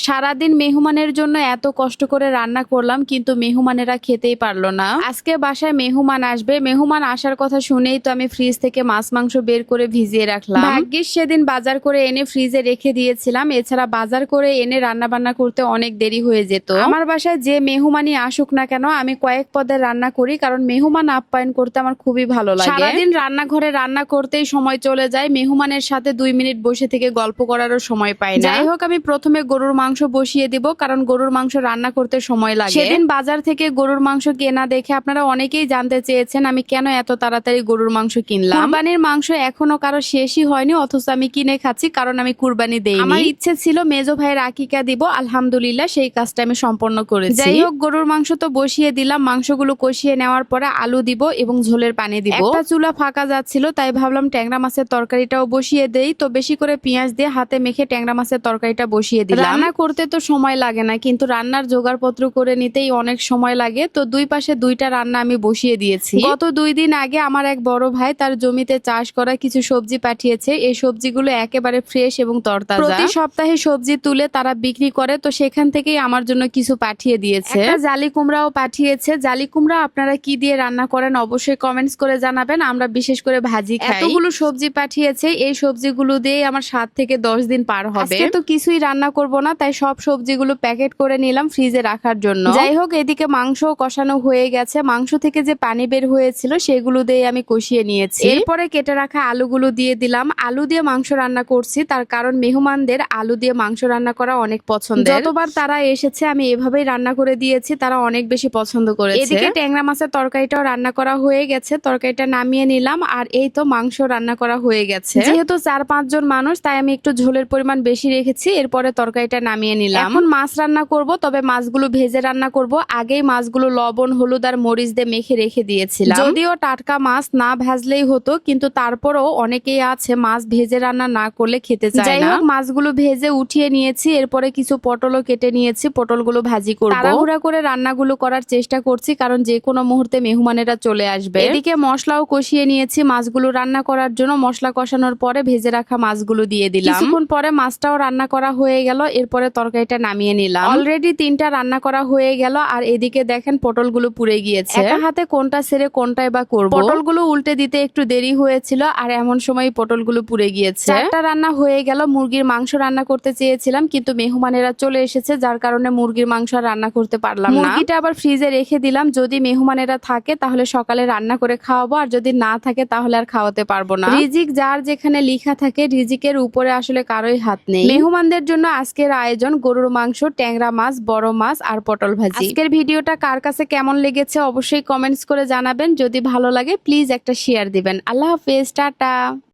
সারাদিন মেহমানের জন্য এত কষ্ট করে রান্না করলাম, কিন্তু মেহমানেরা খেতেই পারলো না। আজকে বাসায় মেহমান আসবে, মেহমান আসার কথা শুনেই তো আমি ফ্রিজ থেকে মাছ মাংস বের করে ভিজিয়ে রাখলাম। ভাগ্যিস সেদিন বাজার করে এনে ফ্রিজে রেখে দিয়েছিলাম, এছাড়া বাজার করে এনে রান্না বান্না করতে অনেক দেরি হয়ে যেত। আমার বাসায় যে মেহমানই আসুক না কেন আমি কয়েক পদের রান্না করি, কারণ মেহমান আপ্যায়ন করতে আমার খুবই ভালো লাগে। সারাদিন রান্নাঘরে রান্না করতেই সময় চলে যায়, মেহমানের সাথে 2 মিনিট বসে থেকে গল্প করারও সময় পাই না। যাই হোক, আমি প্রথমে গরুর মাংস বসিয়ে দিব, কারণ গরুর মাংস রান্না করতে সময় লাগে। সেদিন বাজার থেকে গরুর মাংস কেনা দেখে আপনারা অনেকেই জানতে চেয়েছেন আমি কেন এত তাড়াতাড়ি গরুর মাংস কিনলাম। কুরবানির মাংস এখনো কারো শেষই হয়নি, অথচ আমি কিনে খাচ্ছি, কারণ আমি কুরবানি দেইনি। আমার ইচ্ছে ছিল মেজো ভাইয়ের আকিকা দিব, আলহামদুলিল্লাহ সেই কাজটা আমি সম্পন্ন করেছি। যাই হোক, গরুর মাংস তো বসিয়ে দিলাম, মাংসগুলো কষিয়ে নেওয়ার পরে আলু দিব এবং ঝোলের পানি দিব। একটা চুলা ফাঁকা যাচ্ছিল, তাই ভাবলাম ট্যাংরা মাছের তরকারিটাও বসিয়ে দেই। তো বেশি করে পেঁয়াজ দিয়ে হাতে মেখে ট্যাংরা মাছের তরকারিটা বসিয়ে দিলাম। রান্না করতে তো সময় লাগে না, কিন্তু রান্নার জোগাড়পত্র করে নিতেই অনেক সময় লাগে। তো দুই পাশে দুইটা রান্না আমি বসিয়ে দিয়েছি। গত 2 দিন আগে আমার এক বড় ভাই তার জমিতে চাষ করা কিছু সবজি পাঠিয়েছে। এই সবজিগুলো একেবারে ফ্রেশ এবং তরতাজা। প্রতি সপ্তাহে সবজি তুলে তারা বিক্রি করে, তো সেখান থেকেই আমার জন্য কিছু পাঠিয়ে দিয়েছে। একটা জালি কুমড়াও পাঠিয়েছে। জালি কুমড়া আপনারা কি দিয়ে রান্না করেন অবশ্যই কমেন্টস করে জানাবেন, আমরা বিশেষ করে ভাজি খাই। এতগুলো সবজি পাঠিয়েছে, এই সবজিগুলো দিয়ে আমার 7 থেকে 10 দিন পার হবে। আজকে তো কিছুই রান্না করব না, তাই সব সবজিগুলো প্যাকেট করে নিলাম ফ্রিজে রাখার জন্য। যাই হোক, এদিকে মাংস কষানো হয়ে গেছে, মাংস থেকে যে পানি বের হয়েছিল সেগুলো দিয়ে আমি কষিয়ে নিয়েছি। এরপরে কেটে রাখা আলুগুলো দিয়ে দিলাম। আলু দিয়ে মাংস রান্না করছি, তার কারণ মেহমানদের আলু দিয়ে মাংস রান্না করা অনেক পছন্দ। যতবার তারা এসেছে আমি এভাবেই রান্না করে দিয়েছি, তারা অনেক বেশি পছন্দ করেছে। এদিকে ট্যাংরা মাছের তরকারিটাও রান্না করা হয়ে গেছে, তরকারিটা নামিয়ে নিলাম। আর এই তো মাংস রান্না করা হয়ে গেছে। যেহেতু 4-5 জন মানুষ, তাই আমি একটু ঝোলের পরিমাণ বেশি রেখেছি। এরপরে তরকারিটা নামিয়ে নিলাম। এখন মাছ রান্না করব, তবে মাছগুলো ভেজে রান্না করব। আগেই মাছগুলো লবণ, হলুদ আর মরিচ দিয়ে মেখে রেখে দিয়েছিলাম। যদিও টাটকা মাছ না ভাজলেই হতো, কিন্তু তারপরও অনেকেই আছে মাছ ভেজে রান্না না করলে খেতে চায় না। যাই হোক, মাছগুলো ভেজে উঠিয়ে নিয়েছি। এরপরে কিছু পটলও কেটে নিয়েছি, পটলগুলো ভাজি করব। তাড়াহুড়া করে রান্নাগুলো করার চেষ্টা করছি, কারণ যে কোনো মুহূর্তে মেহমানেরা চলে আসবে। এদিকে মশলাও কষিয়ে নিয়েছি মাছগুলো রান্না করার জন্য। মশলা কষানোর পরে ভেজে রাখা মাছগুলো দিয়ে দিলাম। কিছুক্ষণ পরে মাছটাও রান্না করা হয়ে গেল, এরপরে তরকারিটা নামিয়ে নিলাম। অলরেডি 3টা রান্না করা হয়ে গেল, আর এদিকে দেখেন পটলগুলো পুড়ে গিয়েছে। একা হাতে কোনটা ছেড়ে কোনটাই বা করব। পটলগুলো উল্টে দিতে একটু দেরি হয়েছিল, আর এমন সময় পটলগুলো পুড়ে গিয়েছে। 4টা রান্না হয়ে গেল। মুরগির মাংস রান্না করতে চেয়েছিলাম, কিন্তু মেহমানেরা চলে এসেছে, যার কারণে মুরগির মাংস রান্না করতে পারলাম না। মুরগিটা আবার ফ্রিজে রেখে দিলাম, যদি মেহমানেরা থাকে তাহলে সকালে রান্না করে খাওয়াবো, আর যদি না থাকে তাহলে আর খাওয়াতে পারবো না। রিজিক যার যেখানে লেখা থাকে, রিজিকের উপরে আসলে কারোই হাত নেই। মেহমানদের জন্য আজকের আয়োজন গরুর মাংস, ট্যাংরা মাছ, বড় মাছ আর পটল ভাজি। আজকের ভিডিওটা কার কাছে কেমন লেগেছে অবশ্যই কমেন্টস করে জানাবেন। যদি ভালো লাগে প্লিজ একটা শেয়ার দিবেন। আল্লাহ হাফেজ, টাটা।